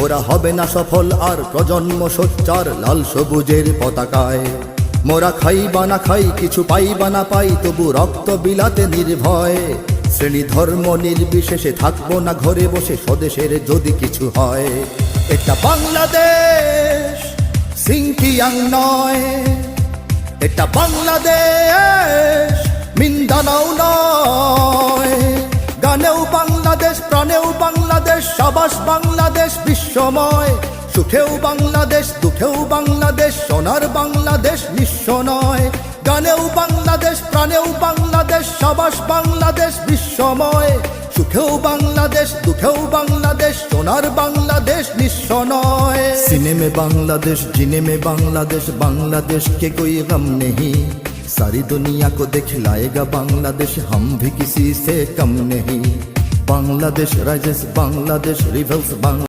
ওরা হবে না সফল আর প্রজন্ম সোচ্চার লাল সবুজের পতাকায়। মোরা খাই বা না খাই, কিছু পাই বা না পাই, তবু রক্ত বিলাতে নির্ভয়। শ্রেণী ধর্ম নির্বিশেষে থাকবো না ঘরে বসে, স্বদেশের যদি কিছু হয়। এটা বাংলাদেশ, সিংকিয়াং নয়। এটা বাংলাদেশ, মিন্দানাও নয়। গানেও বাংলাদেশ, প্রাণেও বাংলাদেশ, সাবাস বাংলাদেশ বিশ্বময়। সুখেও বাংলাদেশ, দুঃখেও বাংলাদেশ, সোনার বাংলাদেশ নিঃস্ব নয়। গানেও বাংলাদেশ, প্রাণেও বাংলাদেশ, সাবাস বাংলাদেশ বিশ্বময়। সুখেও বাংলাদেশ, দুঃখেও বাংলাদেশ, সোনার বাংলাদেশ নিঃস্ব নয়। सीने में बांग्लादेश, जीने में बांग्लादेश, बांग्लादेश के कोई गम नहीं। सारी दुनिया को दिखलाएगा बांग्लादेश, हम भी किसी से कम नहीं। Bangladesh rises, Bangladesh rivals,